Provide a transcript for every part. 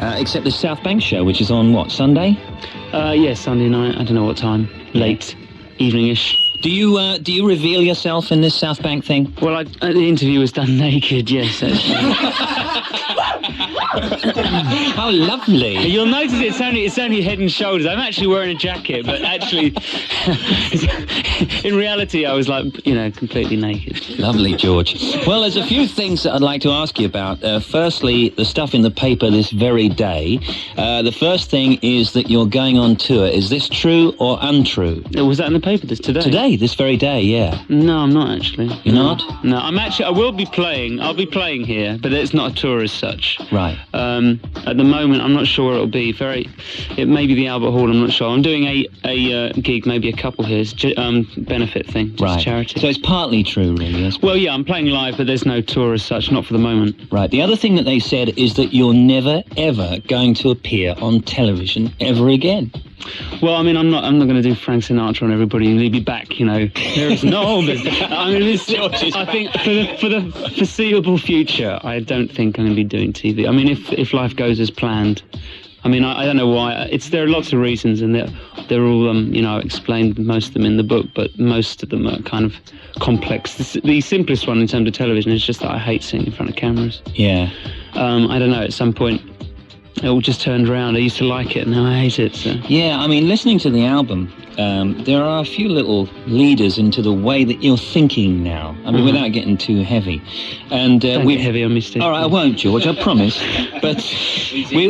Except the South Bank show, which is on, what, Sunday? Yeah, Sunday night. I don't know what time. Late, evening-ish. Do you reveal yourself in this South Bank thing? Well, the interview was done naked, yes, actually. How lovely. You'll notice it's only head and shoulders. I'm actually wearing a jacket, but actually, in reality, I was completely naked. Lovely, George. Well, there's a few things that I'd like to ask you about. Firstly, the stuff in the paper this very day. The first thing is that you're going on tour. Is this true or untrue? Was that in the paper today? Today, this very day, yeah. No, I'm not actually. You're not? No, I will be playing. I'll be playing here, but it's not a tour as such. Right. At the moment, I'm not sure it'll be. It may be the Albert Hall. I'm not sure. I'm doing a gig, maybe a couple here. It's benefit thing, just charity. So it's partly true, really. Well, yeah, I'm playing live, but there's no tour as such, not for the moment. Right. The other thing that they said is that you're never ever going to appear on television ever again. Well, I mean, I'm not going to do Frank Sinatra on everybody and he'll be back, There is no... I mean, I think for the foreseeable future, I don't think I'm going to be doing TV. I mean, if life goes as planned. I mean, I don't know why. There are lots of reasons, and they're all, I explained most of them in the book, but most of them are kind of complex. The simplest one in terms of television is just that I hate sitting in front of cameras. Yeah. I don't know, at some point, it all just turned around. I used to like it, and now I hate it. So. Yeah, I mean, listening to the album, there are a few little leaders into the way that you're thinking now. I mean, without getting too heavy. And Don't get heavy on me, Steve. All right, I won't, George, I promise. But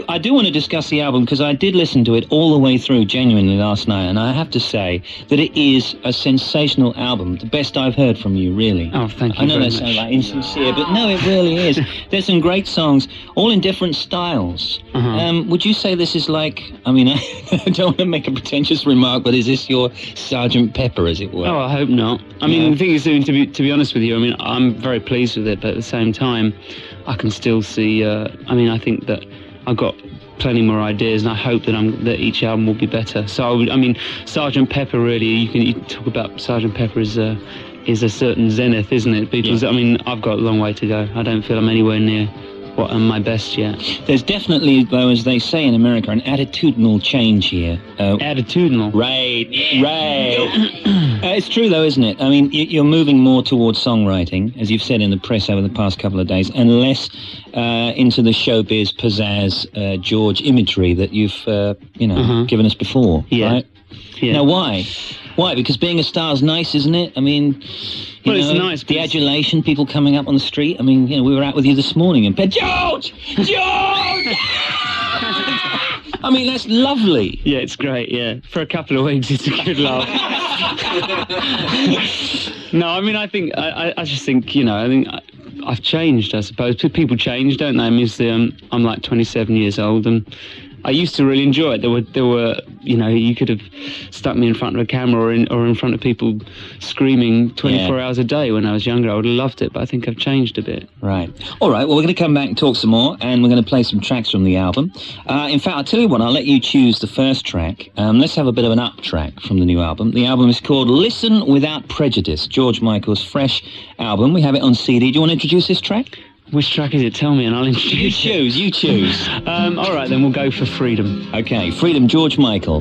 I do want to discuss the album because I did listen to it all the way through genuinely last night, and I have to say that it is a sensational album, the best I've heard from you, really. Oh, thank you. I know that sounds like insincere, but no, it really is. There's some great songs, all in different styles. Would you say this is like, I mean, I don't want to make a pretentious remark, but is this your Sgt. Pepper, as it were? Oh, I hope not. I mean, the thing is, to be honest with you, I mean, I'm very pleased with it, but at the same time, I can still see, I think that I've got plenty more ideas, and I hope that each album will be better. So, Sgt. Pepper, really, you can talk about Sgt. Pepper as a certain zenith, isn't it? Because, I mean, I've got a long way to go. I don't feel I'm anywhere near what am my best yet. There's definitely, though, as they say in America, an attitudinal change here. Attitudinal? Right. It's true, though, isn't it? I mean, you're moving more towards songwriting, as you've said in the press over the past couple of days, and less into the showbiz pizzazz George imagery that you've, given us before, right? Yeah. Now, why? Why? Because being a star is nice, isn't it? I mean... it's nice. The adulation, people coming up on the street. I mean, we were out with you this morning and George! I mean, that's lovely. Yeah, it's great, yeah. For a couple of weeks, it's a good laugh. No, I mean, I just think, I think I've changed, I suppose. People change, don't they? I mean, I'm like 27 years old, and I used to really enjoy it. There were, you could have stuck me in front of a camera or in front of people screaming 24 hours a day when I was younger. I would have loved it, but I think I've changed a bit. Right. All right, well, we're going to come back and talk some more, and we're going to play some tracks from the album. In fact, I'll tell you what, I'll let you choose the first track. Let's have a bit of an up track from the new album. The album is called Listen Without Prejudice, George Michael's fresh album. We have it on CD. Do you want to introduce this track? Which track is it? Tell me and I'll introduce you. You choose. All right, then we'll go for Freedom. Okay, Freedom, George Michael.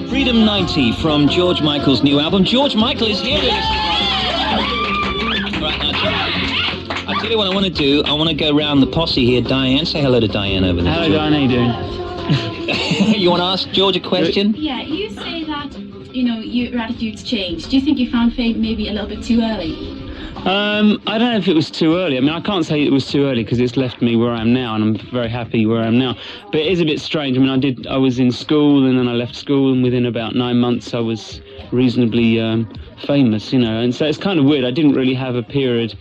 Freedom 90 from George Michael's new album. George Michael is here with us. Right, I'll tell you what I want to do. I want to go round the posse here. Diane, say hello to Diane over there. Hello, Diane, how you doing? You want to ask George a question? Yeah, you say that, your attitude's changed. Do you think you found fame maybe a little bit too early? I don't know if it was too early. I mean, I can't say it was too early because it's left me where I am now, and I'm very happy where I am now. But it is a bit strange. I mean, I was in school, and then I left school, and within about 9 months I was reasonably famous, and so it's kind of weird. I didn't really have a period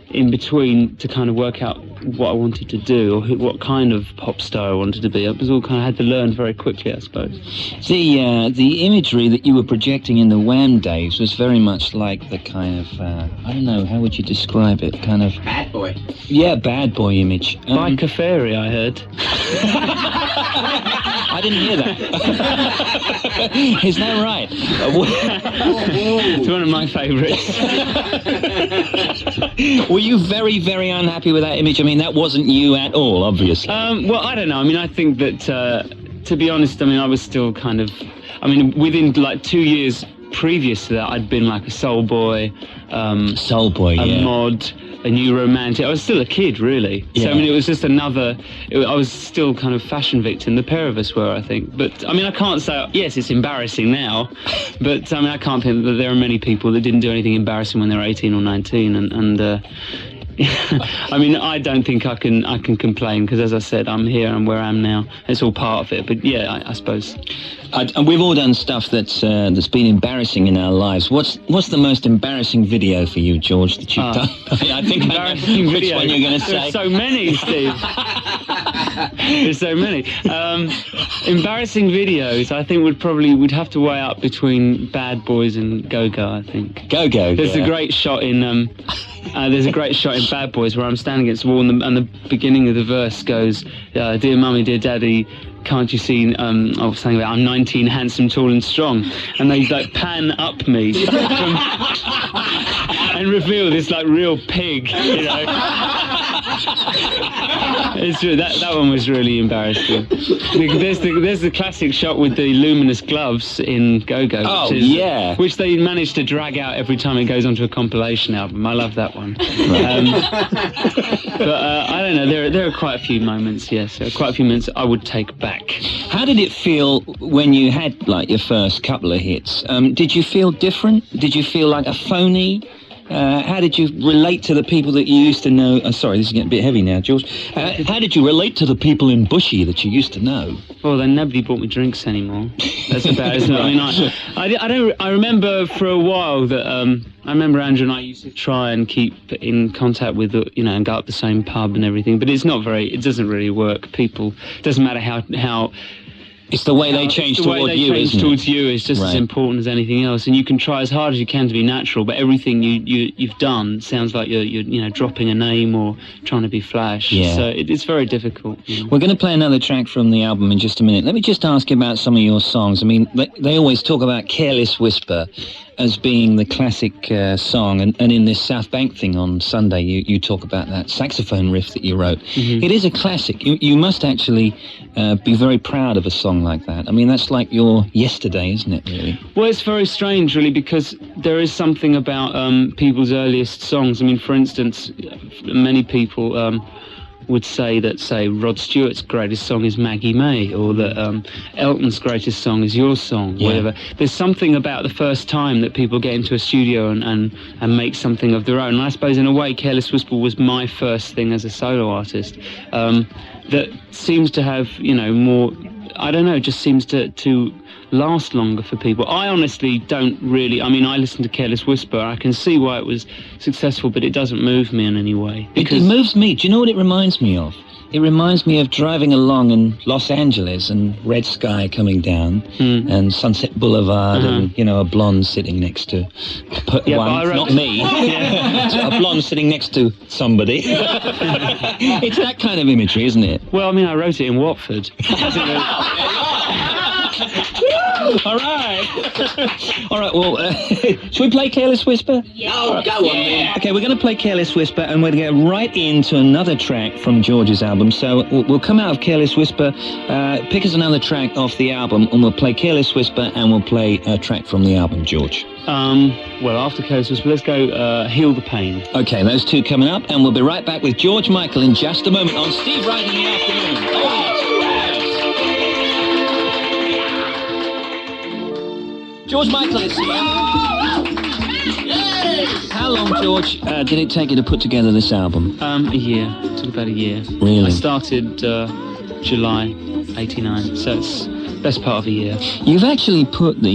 in between to kind of work out what I wanted to do or what kind of pop star I wanted to be. It was all kind of had to learn very quickly, I suppose. The imagery that you were projecting in the Wham days was very much like the kind of, I don't know, how would you describe it? Kind of... Bad boy. Yeah, bad boy image. By Caferi, I heard. I didn't hear that. Is that right? It's one of my favourites. Were you very, very unhappy with that image? I mean, that wasn't you at all, obviously. Well, I don't know. I mean, I think that, to be honest, I mean, I was still kind of... I mean, within, like, 2 years previous to that, I'd been, like, a soul boy. Soul boy, a mod, a new romantic. I was still a kid, really. Yeah. So, I mean, it was just another... I was still kind of fashion victim. The pair of us were, I think. But, I mean, I can't say... Yes, it's embarrassing now. But, I mean, I can't think that there are many people that didn't do anything embarrassing when they were 18 or 19. And I mean, I don't think I can complain, because, as I said, I'm here and where I am now. It's all part of it. But, yeah, I suppose... And we've all done stuff that's been embarrassing in our lives. What's the most embarrassing video for you, George, that you've done? I think I know which one you're going to say. There's so many, Steve. There's so many. Embarrassing videos, I think we'd have to weigh up between Bad Boys and Go-Go, I think. Go-Go, There's a great shot in... there's a great shot in Bad Boys where I'm standing against the wall and the beginning of the verse goes, "Dear Mummy, dear Daddy, can't you see," I was saying about I'm 19, handsome, tall and strong, and they like pan up me and reveal this like real pig, you know. It's true, that one was really embarrassing. There's the classic shot with the luminous gloves in Go-Go, which they manage to drag out every time it goes onto a compilation album. I love that one. But I don't know, there are quite a few moments, yes, quite a few moments I would take back. How did it feel when you had like your first couple of hits? Did you feel different? Did you feel like a phony? How did you relate to the people that you used to know? Sorry, this is getting a bit heavy now, George. How did you relate to the people in Bushy that you used to know? Well, then nobody bought me drinks anymore. That's about it, isn't it? I mean, I remember for a while that I remember Andrew and I used to try and keep in contact with, and go up the same pub and everything. But it doesn't really work. People, doesn't matter how. It's the way they change toward you, isn't it? Towards you is just as important as anything else, and you can try as hard as you can to be natural, but everything you've done sounds like you're dropping a name or trying to be flash. Yeah. So it's very difficult. We're going to play another track from the album in just a minute. Let me just ask you about some of your songs. I mean, they always talk about Careless Whisper as being the classic song, and in this South Bank thing on Sunday, you talk about that saxophone riff that you wrote. Mm-hmm. It is a classic. You must actually be very proud of a song like that. I mean, that's like your yesterday, isn't it, really? Well, it's very strange, really, because there is something about people's earliest songs. I mean, for instance, many people would say that, Rod Stewart's greatest song is Maggie May, or that Elton's greatest song is Your Song, whatever. There's something about the first time that people get into a studio and make something of their own. And I suppose, in a way, Careless Whisper was my first thing as a solo artist. That seems to have, more... I don't know, just seems to last longer for people. I honestly don't really... I mean, I listen to Careless Whisper. I can see why it was successful, but it doesn't move me in any way. It moves me. Do you know what it reminds me of? It reminds me of driving along in Los Angeles and red sky coming down and Sunset Boulevard and, a blonde sitting next to not me, a blonde sitting next to somebody. It's that kind of imagery, isn't it? Well, I mean, I wrote it in Watford. All right. All right, well, should we play Careless Whisper? Yeah. Oh, go on, then. Okay, we're going to play Careless Whisper, and we're going to go right into another track from George's album. So we'll come out of Careless Whisper, pick us another track off the album, and we'll play Careless Whisper, and we'll play a track from the album, George. Well, after Careless Whisper, let's go Heal the Pain. Okay, those two coming up, and we'll be right back with George Michael in just a moment on Steve Wright in the Afternoon. George Michael is here. How long, George, did it take you to put together this album? A year. It took about a year. Really? I started July '89, so it's the best part of a year. You've actually put the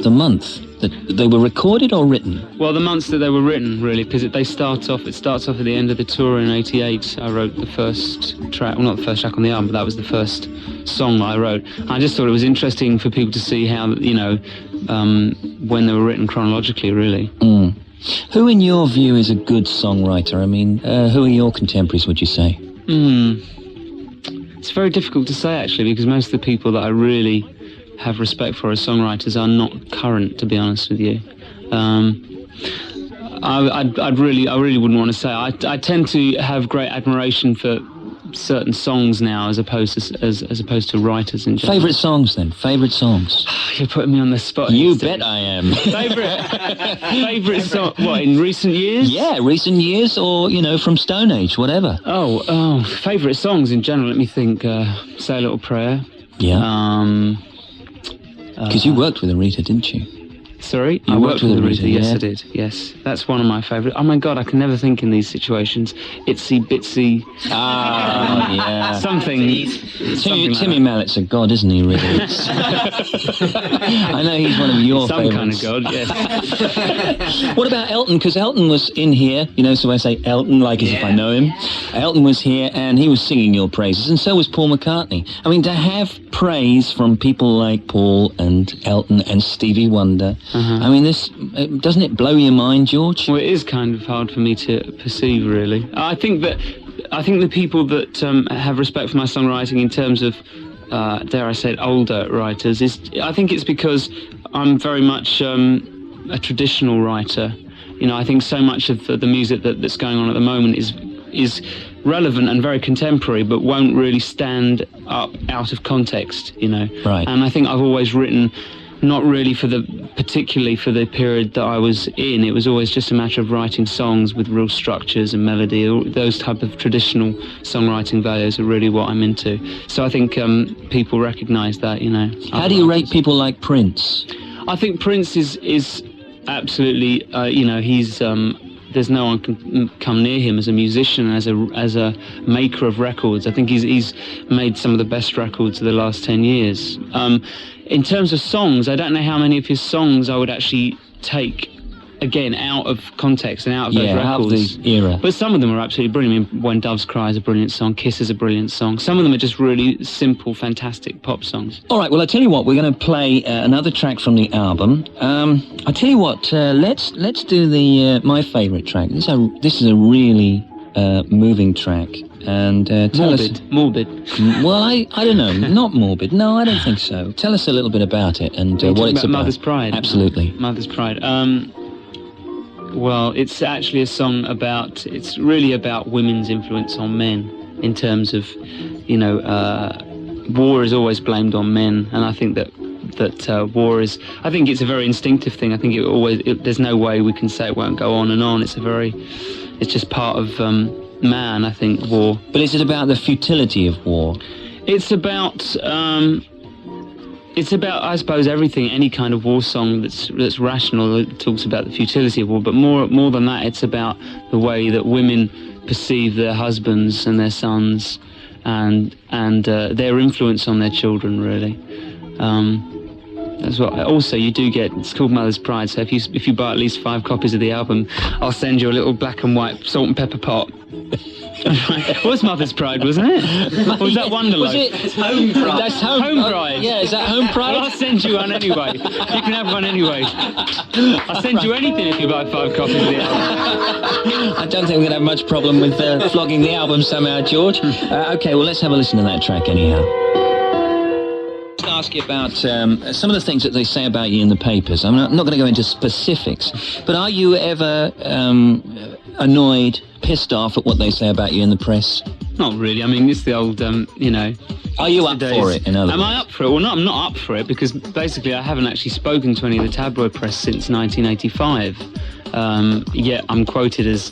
month that they were recorded or written? Well, the months that they were written, really, because it starts off at the end of the tour in '88. I wrote the first track, well, not the first track on the album, but that was the first song that I wrote. I just thought it was interesting for people to see how, when they were written chronologically, really. Mm. Who, in your view, is a good songwriter? I mean, who are your contemporaries, would you say? It's very difficult to say, actually, because most of the people that I really have respect for as songwriters are not current, to be honest with you. I really wouldn't want to say. I tend to have great admiration for certain songs now, as opposed to writers in general. Favourite songs then? Favourite songs? You're putting me on the spot. You bet I am. Favourite song? What, in recent years? Yeah, recent years, or from Stone Age, whatever. Oh, favourite songs in general. Let me think. Say a Little Prayer. Yeah. Because you worked with Aretha, didn't you? Sorry? You I worked with Aretha, yes, yeah. I did, yes. That's one of my favourite. Oh my God, I can never think in these situations. Itsy Bitsy. Yeah. Something Timmy Mallett's a god, isn't he, really? I know he's one of your favourites. Some kind of god, yes. What about Elton? Because Elton was in here, so I say Elton like as if I know him. Elton was here and he was singing your praises, and so was Paul McCartney. I mean, to have praise from people like Paul and Elton and Stevie Wonder, I mean, doesn't it blow your mind, George? Well, it is kind of hard for me to perceive, really. I think the people that have respect for my songwriting in terms of, dare I say it, older writers, I think it's because I'm very much a traditional writer. I think so much of the music that's going on at the moment is relevant and very contemporary, but won't really stand up out of context, Right. And I think I've always written not really particularly for the period that I was in. It was always just a matter of writing songs with real structures and melody. Those type of traditional songwriting values are really what I'm into. So I think people recognise that, How do you rate people like Prince? I think Prince is absolutely, he's... there's no one can come near him as a musician, as a maker of records. I think he's made some of the best records of the last 10 years. In terms of songs, I don't know how many of his songs I would actually take, again, out of context and out of those records. Out of the era. But some of them are absolutely brilliant. I mean, When Doves Cry is a brilliant song. Kiss is a brilliant song. Some of them are just really simple, fantastic pop songs. All right, well, I tell you what, we're going to play another track from the album. I tell you what, let's do the my favourite track. This is a really moving track. And tell us... Morbid. Well, I don't know. Not morbid. No, I don't think so. Tell us a little bit about it and what it's about. Mother's Pride. Absolutely. Mother's Pride. Well, it's actually a song it's really about women's influence on men in terms of, war is always blamed on men, and I think that war is, I think it's a very instinctive thing. I think there's no way we can say it won't go on and on. It's just part of man, I think, war. But is it about the futility of war? It's about, I suppose, everything. Any kind of war song that's rational, it talks about the futility of war. But more than that, it's about the way that women perceive their husbands and their sons, and their influence on their children, really. That's what. Also, you do get. It's called Mother's Pride. So if you buy at least 5 copies of the album, I'll send you a little black and white salt and pepper pot. It was Mother's Pride, wasn't it? Or was that Wonderloaf? It's Home Pride. That's Home Pride. Yeah, is that Home Pride? Well, I'll send you one anyway. You can have one anyway. I'll send you anything if you buy 5 copies of the album. I don't think we're going to have much problem with flogging the album somehow, George. Okay, well, let's have a listen to that track anyhow. Ask you about some of the things that they say about you in the papers. I'm not going to go into specifics, but are you ever annoyed, pissed off at what they say about you in the press? Not really. I mean, it's the old, Are you up for it, in other words? Am I up for it? Well, no, I'm not up for it, because basically I haven't actually spoken to any of the tabloid press since 1985. Yet I'm quoted as,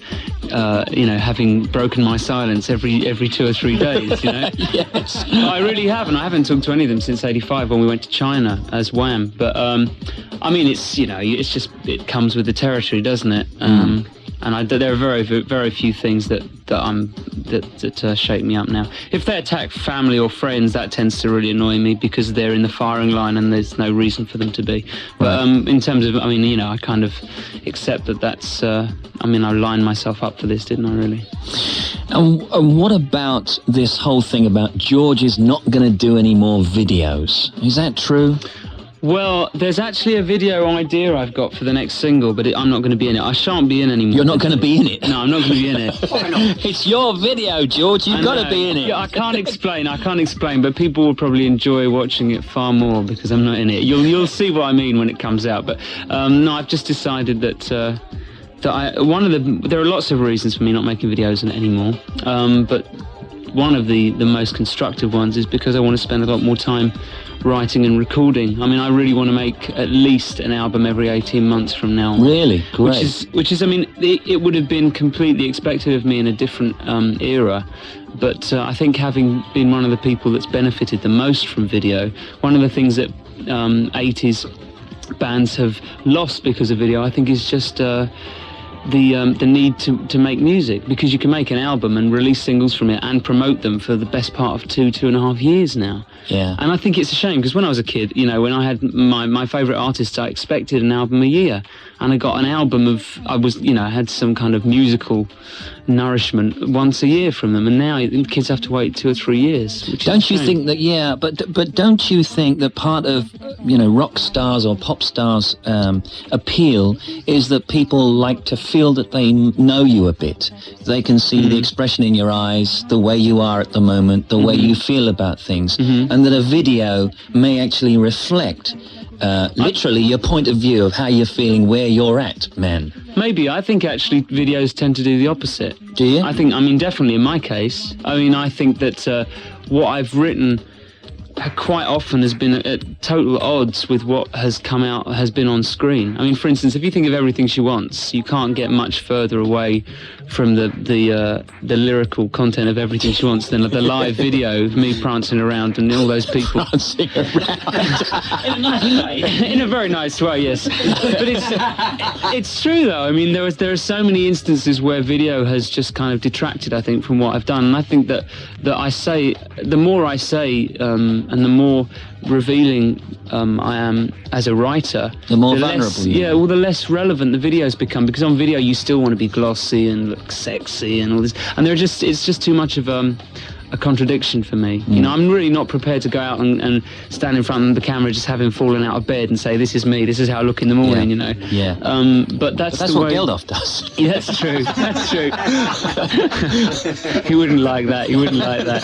having broken my silence every 2 or 3 days, Yes. I really haven't. I haven't talked to any of them since 85 when we went to China as Wham. But, I mean, it's, it's just, it comes with the territory, doesn't it? And there are very, very few things that shake me up now. If they attack family or friends, that tends to really annoy me, because they're in the firing line and there's no reason for them to be. But in terms of, I kind of accept that's. I lined myself up for this, didn't I? Really. And what about this whole thing about George is not going to do any more videos? Is that true? Well, there's actually a video idea I've got for the next single, but I'm not going to be in it. I shan't be in anymore. You're not going to be in it? No, I'm not going to be in it. Why not? It's your video, George. You've got to be in it. Yeah, I can't explain, but people will probably enjoy watching it far more because I'm not in it. You'll see what I mean when it comes out. But no, I've just decided that there are lots of reasons for me not making videos anymore, but one of the most constructive ones is because I want to spend a lot more time writing and recording. I mean, I really want to make at least an album every 18 months from now. Really? Great. Which is I mean, it would have been completely expected of me in a different era. But I think having been one of the people that's benefited the most from video, one of the things that 80s bands have lost because of video, I think, is just the need to make music, because you can make an album and release singles from it and promote them for the best part of 2.5 years now. Yeah. And I think it's a shame, because when I was a kid, you know, when I had my favourite artists, I expected an album a year, and I got an album of, I had some kind of musical nourishment once a year from them, and now kids have to wait 2 or 3 years. Don't you think that? Yeah, but don't you think that part of rock stars or pop stars' appeal is that people like to feel that they know you a bit. They can see the expression in your eyes, the way you are at the moment, the way you feel about things, and that a video may actually reflect literally your point of view of how you're feeling, where you're at, man. Maybe. I think actually videos tend to do the opposite. Do you? I mean, definitely in my case. I mean, I think that what I've written quite often has been at total odds with what has been on screen. I mean, for instance, if you think of Everything She Wants, you can't get much further away from the lyrical content of Everything She Wants than the live video of me prancing around and all those people prancing around In a nice way. in a very nice way, yes. But it's true though. I mean, there are so many instances where video has just kind of detracted, I think, from what I've done, and I think that I say, the more I say, and the more revealing I am as a writer, the more vulnerable you are. Yeah, well, the less relevant the videos become, because on video you still want to be glossy and look sexy and all this, and it's just too much of a contradiction for me. You know, I'm really not prepared to go out and stand in front of the camera just having fallen out of bed and say, this is me, this is how I look in the morning, you know. Yeah. But that's what Geldof does. Yeah, that's true. That's true. He wouldn't like that. He wouldn't like that.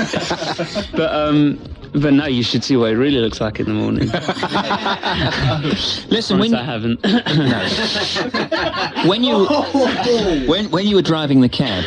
But no, you should see what it really looks like in the morning. Listen, when I haven't. when you were driving the cab,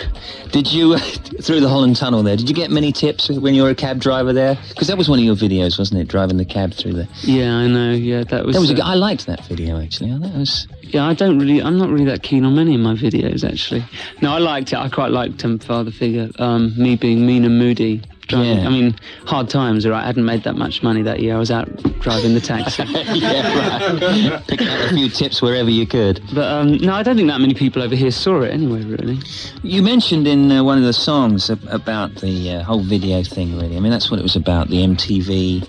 did you through the Holland Tunnel there? Did you get many tips when you were a cab driver there? Because that was one of your videos, wasn't it? Driving the cab through there. Yeah, I know. Yeah, that was. I liked that video actually. That was. Yeah, I'm not really that keen on many of my videos actually. No, I liked it. I quite liked Father Figure. Me being mean and moody. Yeah. I mean, hard times, right? I hadn't made that much money that year. I was out driving the taxi. Yeah, right. Picking up a few tips wherever you could. But no, I don't think that many people over here saw it anyway, really. You mentioned in one of the songs about the whole video thing, really. I mean, that's what it was about, the MTV,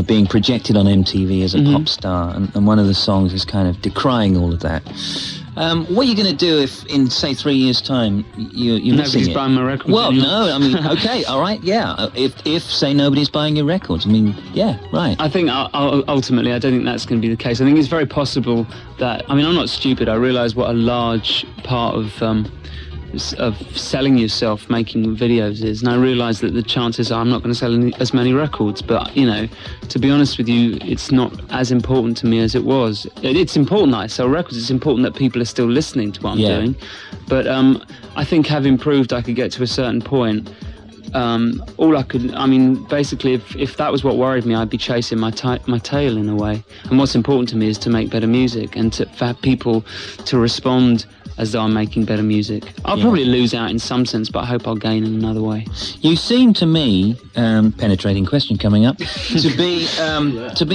being projected on MTV as a pop star. And one of the songs is kind of decrying all of that. What are you going to do if, in, say, 3 years' time, you're nobody's buying my records? Well, no, I mean, okay, all right, yeah. If say, nobody's buying your records, I mean, yeah, right. I think ultimately, I don't think that's going to be the case. I think it's very possible that, I mean, I'm not stupid. I realise what a large part of selling yourself making videos is, and I realise that the chances are I'm not going to sell as many records, but to be honest with you, it's not as important to me as it was. It's important that I sell records, it's important that people are still listening to what I'm doing, but I think having proved I could get to a certain point, basically if that was what worried me, I'd be chasing my tail in a way, and what's important to me is to make better music and for people to respond as though I'm making better music. I'll probably lose out in some sense, but I hope I'll gain in another way. You seem to me, penetrating question coming up, to be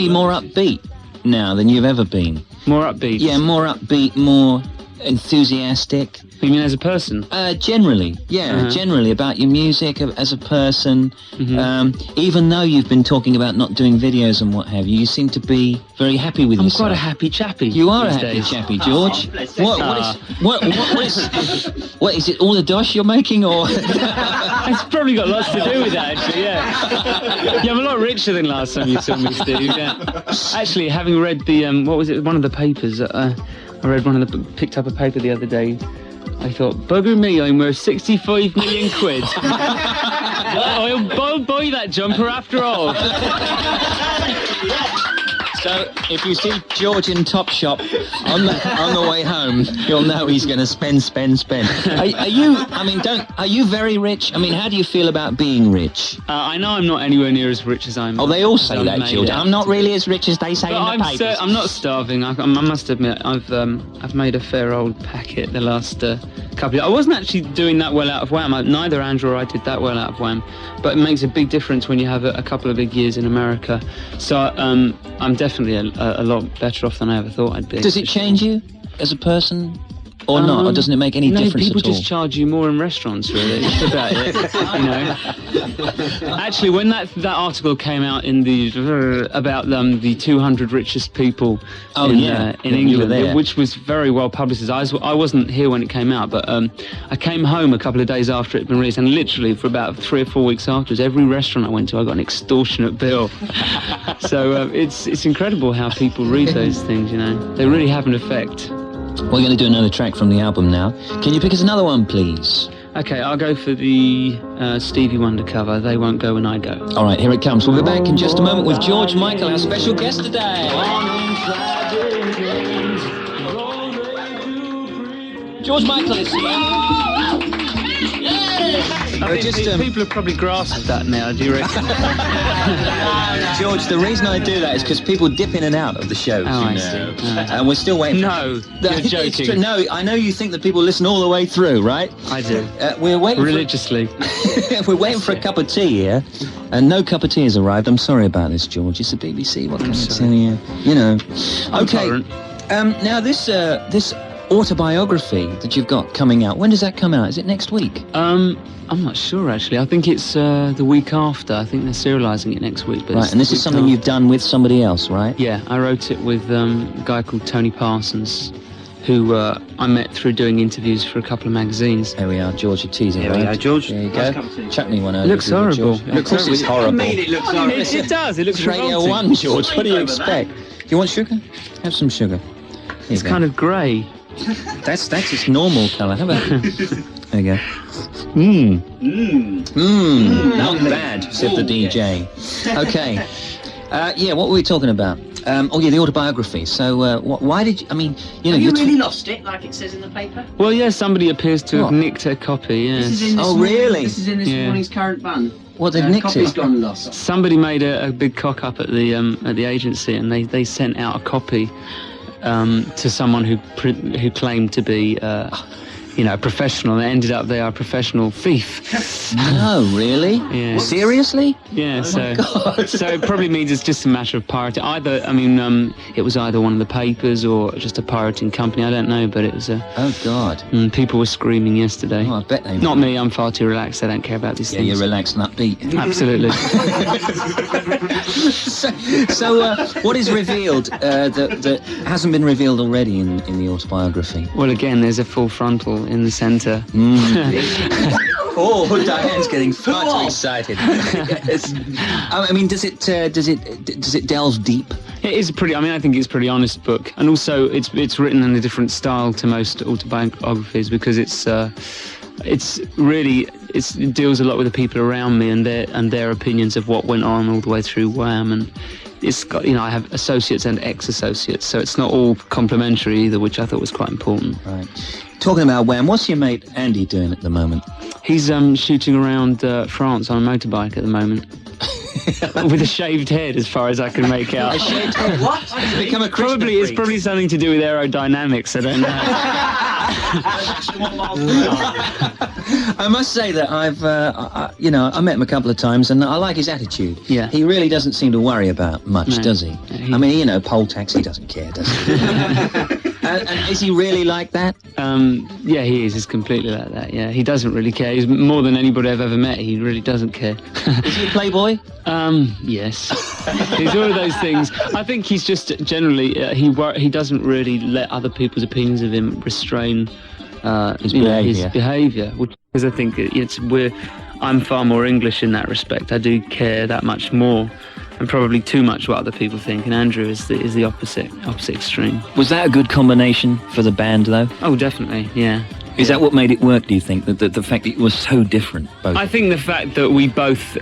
more upbeat now than you've ever been. More upbeat? Yeah, more upbeat, more enthusiastic. You mean as a person? Generally, yeah, generally about your music as a person. Even though you've been talking about not doing videos and what have you, you seem to be very happy with yourself. I'm quite a happy chappy. You are a happy chappy, George. What is it? All the dosh you're making, or? It's probably got lots to do with that, actually. Yeah, I'm a lot richer than last time you saw me, Steve. Yeah. Actually, having read the one of the papers. I picked up a paper the other day. I thought, bugger me, I'm worth 65 million quid. I'll buy that jumper after all. So if you see George in Topshop on the way home, you'll know he's going to spend. Are you very rich? I mean, how do you feel about being rich? I know I'm not anywhere near as rich as I'm. Oh, they all say that, George. I'm not really as rich as they say in the papers. I'm not starving. I must admit, I've made a fair old packet the last couple of... I wasn't actually doing that well out of Wham. Neither Andrew or I did that well out of Wham. But it makes a big difference when you have a couple of big years in America. So I'm definitely a lot better off than I ever thought I'd be. Does it change you as a person? Or not? Or doesn't it make any difference people at all? just charge you more in restaurants, really. That's about it, Actually, when that article came out in the about the 200 richest people in England, which was very well publicised. I wasn't here when it came out, but I came home a couple of days after it had been released, and literally for about 3 or 4 weeks afterwards, every restaurant I went to, I got an extortionate bill. So it's incredible how people read those things. They really have an effect. We're going to do another track from the album now. Can you pick us another one, please? Okay, I'll go for the Stevie Wonder cover, They Won't Go When I Go. All right, here it comes. We'll be back in just a moment with George Michael, our special guest today. George Michael is here. People have probably grasped that now, do you reckon? George, the reason I do that is because people dip in and out of the shows, I see. And we're still waiting. No, you're joking. No, I know you think that people listen all the way through, right? I do. We're waiting religiously. We're waiting for a cup of tea here, and no cup of tea has arrived. I'm sorry about this, George. It's the BBC. What can I tell you? Okay. Now this autobiography that you've got coming out, when does that come out? Is it next week? I'm not sure, actually. I think it's the week after. I think they're serialising it next week. But right, and this is something you've done with somebody else, right? Yeah, I wrote it with a guy called Tony Parsons, who I met through doing interviews for a couple of magazines. There we are, George, you're teasing. There we go, George. There you go. Chuck me one over. It looks horrible. Of course it's horrible. It looks horrible. It does. It looks Radio revolting. 1, George. What do you expect? Do you want sugar? Have some sugar. It's kind of grey. That's its normal colour. How about there you go. Not bad, said the DJ. Okay. What were we talking about? The autobiography. So, why did you... I mean, Have you really lost it, like it says in the paper? Well, yeah, somebody appears to have nicked a copy, yes. This is in this really? This is in this morning's current bun. What, they've nicked copy's it? gone lost. Somebody made a big cock up at the agency, and they sent out a copy to someone who claimed to be a professional. It ended up they are a professional thief. No, really? Yeah. Seriously? Yeah. my God. So it probably means it's just a matter of pirating. It was either one of the papers or just a pirating company. I don't know, but it was a... Oh God. People were screaming yesterday. Oh, I bet they... Not me. I'm far too relaxed. I don't care about these things. Yeah, you're relaxed and upbeat. Absolutely. So, what is revealed that hasn't been revealed already in the autobiography? Well, again, there's a full frontal in the centre. Oh, Diane's getting far too excited. Yes. I mean, does it delve deep? It is pretty. I mean, I think it's a pretty honest book, and also it's written in a different style to most autobiographies because it deals a lot with the people around me and their opinions of what went on all the way through Wham, and it's got, I have associates and ex-associates, so it's not all complimentary either, which I thought was quite important. Right. Talking about Wham, what's your mate Andy doing at the moment? He's shooting around France on a motorbike at the moment. With a shaved head, as far as I can make out. A shaved head? What? He's become a Christian freak. It's probably something to do with aerodynamics. I don't know. I must say that I met him a couple of times, and I like his attitude. Yeah. He really doesn't seem to worry about much, No. does he? I mean, poll tax, he doesn't care, does he? And is he really like that? Yeah, he is. He's completely like that. Yeah, he doesn't really care. He's more than anybody I've ever met. He really doesn't care. Is he a playboy? Yes. He's all of those things. I think he's just generally he doesn't really let other people's opinions of him restrain his behaviour. Because I think I'm far more English in that respect. I do care that much more. And probably too much what other people think, and Andrew is the opposite extreme. Was that a good combination for the band, though? Oh, definitely, yeah. Is that what made it work, do you think? The fact that it was so different, both? I think the fact that we both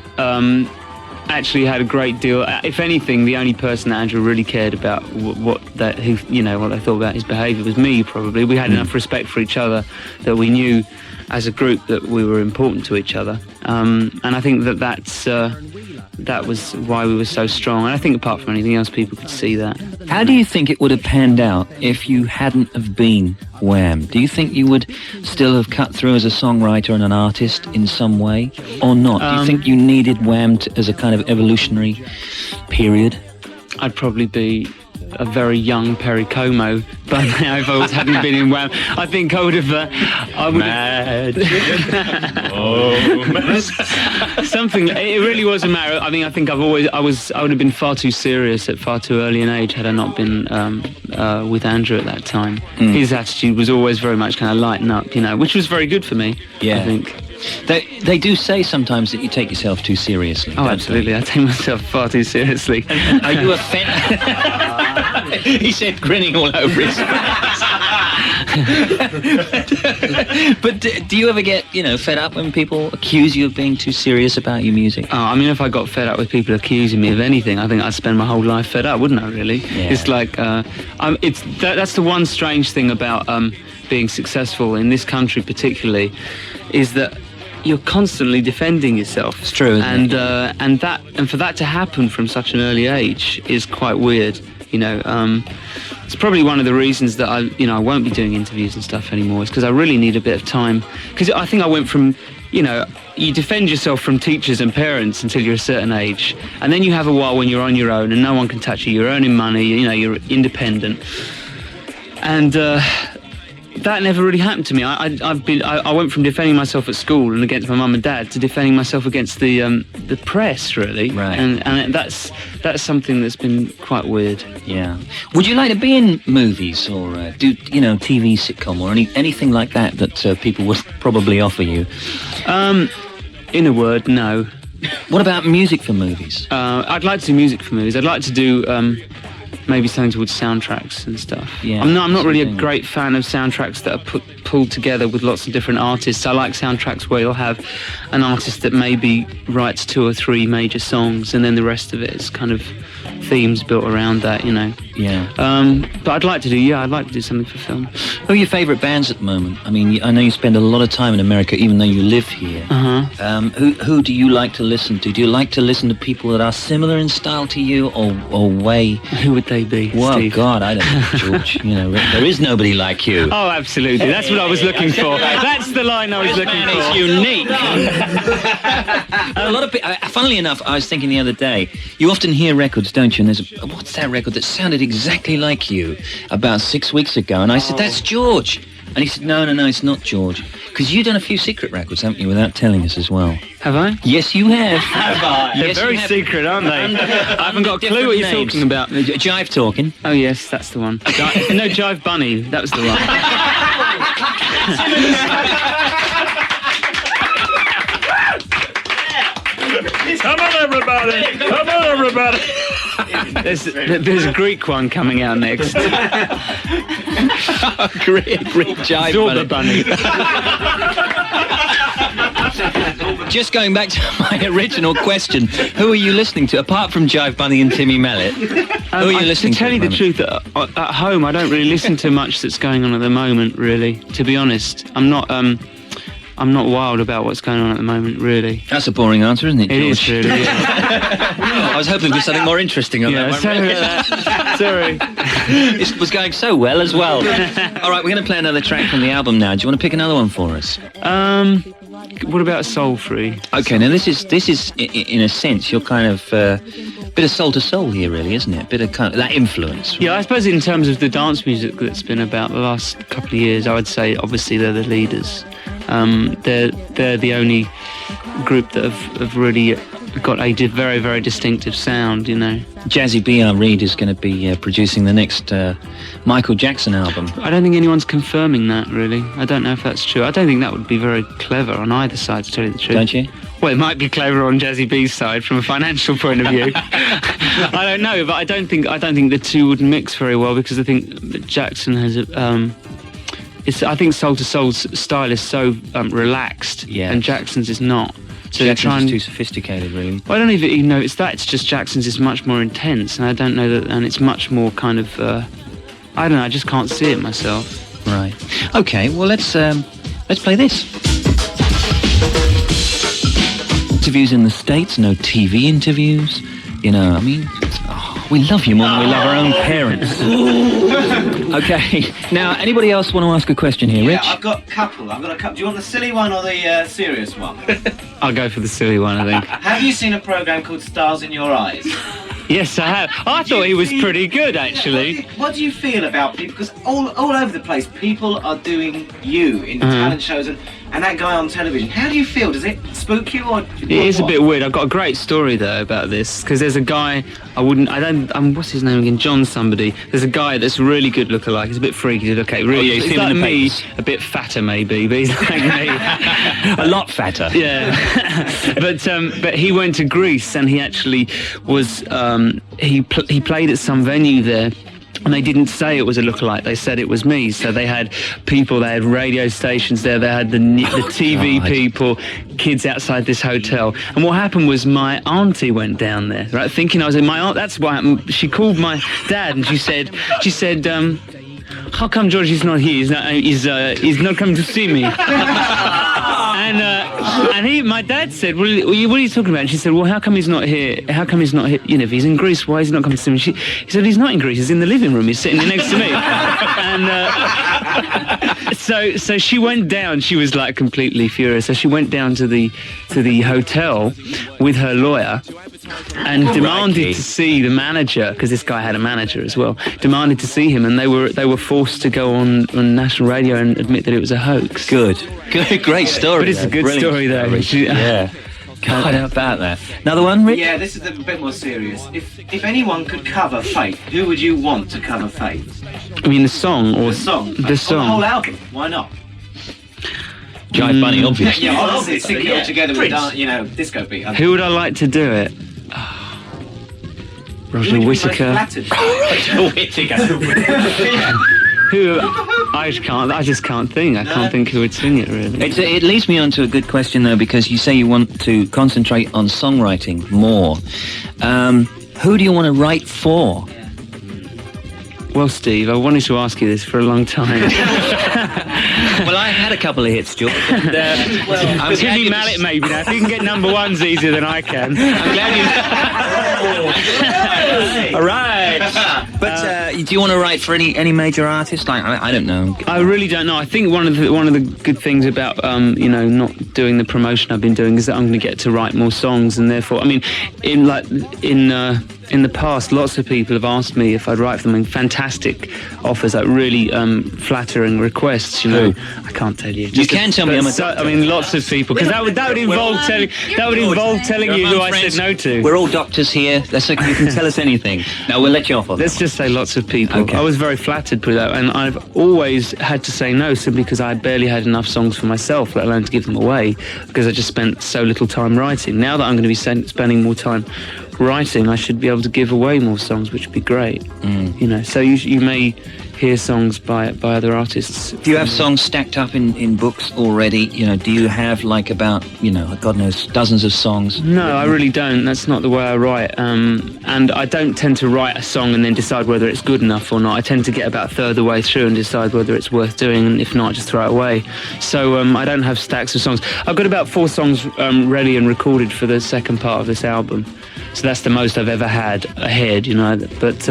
actually had a great deal. If anything, the only person that Andrew really cared about what they thought about his behaviour was me. Probably we had enough respect for each other that we knew, as a group, that we were important to each other. And I think that was why we were so strong. And I think apart from anything else, people could see that. How do you think it would have panned out if you hadn't have been Wham? Do you think you would still have cut through as a songwriter and an artist in some way, or not? Do you think you needed Wham as a kind of evolutionary period? I'd probably be a very young Perry Como by now if I hadn't been in Wham. I think I would have. Something. It really was a matter. I mean, I think I would have been far too serious at far too early an age had I not been with Andrew at that time. His attitude was always very much kind of lighten up, which was very good for me. Yeah, I think. They do say sometimes that you take yourself too seriously. Oh, absolutely. I take myself far too seriously. Are you offended? He said, grinning all over his face. But do you ever get, fed up when people accuse you of being too serious about your music? Oh, I mean, if I got fed up with people accusing me of anything, I think I'd spend my whole life fed up, wouldn't I, really? Yeah. It's like, that's the one strange thing about being successful in this country particularly, is that you're constantly defending yourself. It's true, isn't it? And for that to happen from such an early age is quite weird. It's probably one of the reasons that I won't be doing interviews and stuff anymore. Is because I really need a bit of time. Because I think I went from, you defend yourself from teachers and parents until you're a certain age, and then you have a while when you're on your own and no one can touch you. You're earning money. You're independent, and that never really happened to me. I went from defending myself at school and against my mum and dad to defending myself against the press, really. Right. And that's something that's been quite weird. Yeah. Would you like to be in movies or do TV sitcom or anything like that people would probably offer you? In a word, no. What about music for movies? I'd like to do music for movies. I'd like to do maybe something towards soundtracks and stuff. Yeah, I'm not really a great fan of soundtracks that are pulled together with lots of different artists. I like soundtracks where you'll have an artist that maybe writes 2 or 3 major songs and then the rest of it is kind of themes built around that, Yeah. But I'd like to do something for film. Who are your favourite bands at the moment? I mean, I know you spend a lot of time in America, even though you live here. Who do you like to listen to? Do you like to listen to people that are similar in style to you, or way? Who would they be? Well, Steve? God, I don't know, George. There is nobody like you. Oh, absolutely. That's what I was looking for. That's the line I was looking for. It's unique. A lot of people. Funnily enough, I was thinking the other day. You often hear records, don't you? And there's what's that record that sounded exactly like you about 6 weeks ago? And I said, that's George. And he said, no, it's not George. Because you've done a few secret records, haven't you, without telling us as well? Have I? Yes, you have. Have I? They're very secret, aren't they? I haven't got a clue what you're talking about. Jive Talking. Oh, yes, that's the one. No, Jive Bunny. That was the one. Come on, everybody! Come on, everybody! There's a Greek one coming out next. Greek Jive Bunny. Just going back to my original question, who are you listening to, apart from Jive Bunny and Timmy Mallet? Who are you listening to? To tell you the truth, at home I don't really listen to much that's going on at the moment, really, to be honest. I'm not wild about what's going on at the moment, really. That's a boring answer, isn't it, George? It is, really, yeah. I was hoping there'd be something more interesting on that one. Sorry. It was going so well as well. All right, we're going to play another track from the album now. Do you want to pick another one for us? What about Soul Free? Okay, now this is in a sense, you're kind of bit of soul to soul here, really, isn't it? A bit of kind of that influence. Right? Yeah, I suppose in terms of the dance music that's been about the last couple of years, I would say obviously they're the leaders. They're the only group that have really got a very, very distinctive sound, Jazzy B.R. Reid is going to be producing the next Michael Jackson album. I don't think anyone's confirming that, really. I don't know if that's true. I don't think that would be very clever on either side, to tell you the truth. Don't you? Well, it might be clever on Jazzy B's side from a financial point of view. I don't know, but I don't think the two would mix very well, because I think Jackson has I think Soul to Soul's style is so relaxed, yes, and Jackson's is not. to try and... too sophisticated, really. Well, I don't even know it's that. It's just Jackson's is much more intense, and I don't know that, and it's much more kind of. I don't know. I just can't see it myself. Right. Okay. Well, let's play this. Interviews in the States, no TV interviews. You know, I mean, we love you more than we love our own parents. Okay. Now, anybody else want to ask a question here, Rich? Yeah, I've got a couple. Do you want the silly one or the serious one? I'll go for the silly one, I think. Have you seen a programme called Stars in Your Eyes? Yes, I have. I thought he was pretty good, actually. What do you feel about people? Because all over the place, people are doing you in talent shows and that guy on television. How do you feel? Does it spook you or? It is a bit weird. I've got a great story though about this because there's a guy what's his name again? John somebody. There's a guy that's really good lookalike. He's a bit freaky to look at. Really, he's like me, a bit fatter maybe, but he's like me, a lot fatter. Yeah, but he went to Greece and he actually was he played at some venue there. And they didn't say it was a lookalike. They said it was me. So they had people, they had radio stations there, they had the TV people, kids outside this hotel. And what happened was my auntie went down there, right, thinking I was in my aunt. That's why she called my dad and she said, how come George is not here? He's not coming to see me. And my dad said, what are you talking about? And she said, well, how come he's not here? How come he's not here? You know, if he's in Greece, why is he not coming to see me? He said, he's not in Greece, he's in the living room, he's sitting next to me. And so she went down, she was like completely furious. So she went down to the hotel with her lawyer and demanded to see the manager, because this guy had a manager as well, demanded to see him, and they were forced to go on national radio and admit that it was a hoax. Good, great story. But it's a good story though. Yeah. God, how about that? Another one, Rich? Yeah, this is a bit more serious. If anyone could cover Faith, who would you want to cover Faith? I mean the song or the song? The song. The whole album. Why not? Jive Bunny, obviously. Yeah, obviously, sync it all together with disco beat. Who would I like to do it? Roger Whittaker. Roger Whittaker. Who? I just can't think. I can't think who would sing it, really. It leads me on to a good question, though, because you say you want to concentrate on songwriting more. Who do you want to write for? Well, Steve, I wanted to ask you this for a long time. Well, I had a couple of hits, George. I'm Timmy Mallet, maybe. Now, if you can get number ones easier than I can. I'm glad you... All right. But do you want to write for any major artist? Like, I don't know. I really don't know. I think one of the good things about not doing the promotion I've been doing is that I'm going to get to write more songs, and therefore, I mean, in the past, lots of people have asked me if I'd write for them, and fantastic offers, like really flattering requests. You know, I can't tell you. You can tell me. I mean, lots of people, because that would involve telling you who I said no to. We're all doctors here. That's okay. You can tell us anything. No, we'll let you off on Let's just say lots of people. Okay. I was very flattered by that, and I've always had to say no simply because I barely had enough songs for myself, let alone to give them away, because I just spent so little time writing. Now that I'm going to be spending more time writing, I should be able to give away more songs, which would be great. You know, so you may hear songs by other artists. Do you have songs stacked up in books already? You know, do you have like about, God knows, dozens of songs? No, I really don't. That's not the way I write. And I don't tend to write a song and then decide whether it's good enough or not. I tend to get about a third of the way through and decide whether it's worth doing, and if not, just throw it away. So I don't have stacks of songs. I've got about 4 songs ready and recorded for the second part of this album. So that's the most I've ever had ahead, but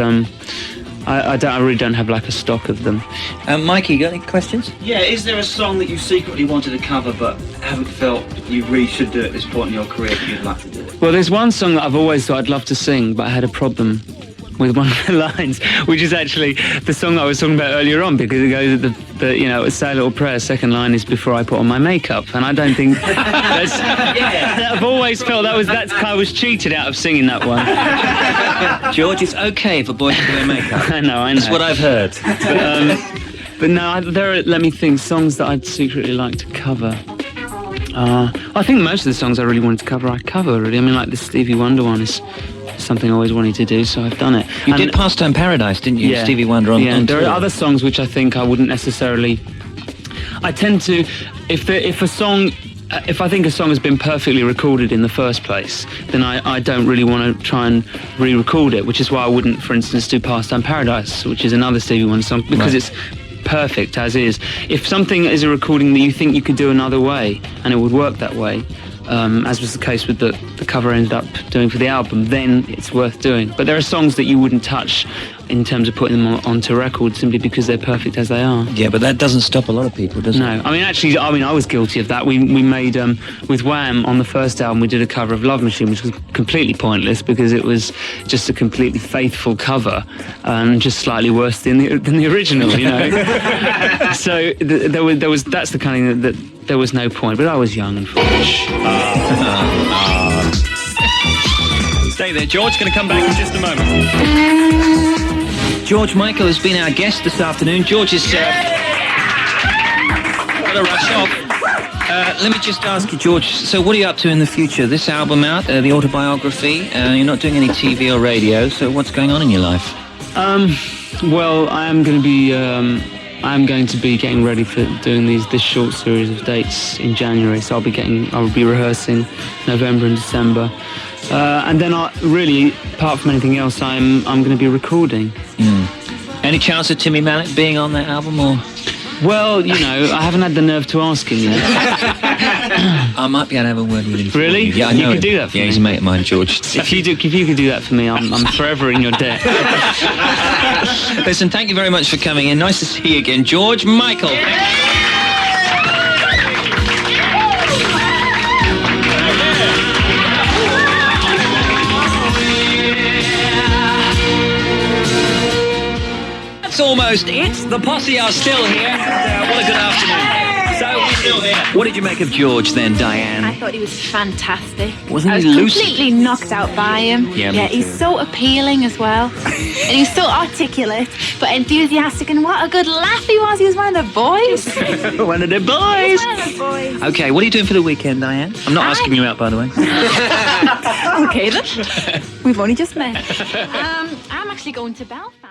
I really don't have like a stock of them. Mikey, you got any questions? Yeah, is there a song that you secretly wanted to cover but haven't felt you really should do at this point in your career but you'd like to do it? Well, there's one song that I've always thought I'd love to sing, but I had a problem with one of the lines, which is actually the song I was talking about earlier on, because it goes, Say a Little Prayer, second line is before I put on my makeup, and I don't think that's... I've always felt I was cheated out of singing that one. George, it's okay for boys to wear makeup. I know. That's what I've heard. But no, there are, let me think, songs that I'd secretly like to cover. I think most of the songs I really wanted to cover, I cover, really. I mean, like the Stevie Wonder one is something I always wanted to do, so I've done it. You did Pastime Paradise, didn't you? Yeah, Stevie Wonder on there tour. are other songs which I think I wouldn't necessarily... I tend to... If a song if I think a song has been perfectly recorded in the first place, then I don't really want to try and re-record it, which is why I wouldn't, for instance, do Pastime Paradise, which is another Stevie Wonder song, because it's perfect as is. If something is a recording that you think you could do another way, and it would work that way, as was the case with the cover I ended up doing for the album, then it's worth doing. But there are songs that you wouldn't touch in terms of putting them onto record simply because they're perfect as they are. Yeah, but that doesn't stop a lot of people, does it? No, I was guilty of that. We made, with Wham, on the first album, we did a cover of Love Machine, which was completely pointless because it was just a completely faithful cover and just slightly worse than the original, you know. So that's the kind of thing that there was no point, but I was young and foolish. Stay there, George. Going to come back in just a moment. George Michael has been our guest this afternoon. George is got to rush off. Let me just ask you, George, so what are you up to in the future? This album out, the autobiography, you're not doing any TV or radio, so what's going on in your life? Well, I'm going to be getting ready for doing this short series of dates in January, so I'll be rehearsing November and December. And then apart from anything else, I'm going to be recording. Any chance of Timmy Mallet being on that album, or? Well, you know, I haven't had the nerve to ask him yet. I might be able to have a word with him. Really? Yeah, I know. You could do that for me. Yeah, he's a mate of mine, George. If you could do that for me, I'm forever in your debt. Listen, thank you very much for coming in. Nice to see you again, George Michael. Almost it. The posse are still here. What a good afternoon. So we're still here. What did you make of George then, Diane? I thought he was fantastic. Wasn't I he was lucid? completely knocked out by him. Yeah, me he's too. so appealing as well. And he's so articulate, but enthusiastic, and what a good laugh he was. He was one of the boys. One of the boys. Okay, what are you doing for the weekend, Diane? I'm not asking you out, by the way. Okay then. We've only just met. I'm actually going to Belfast.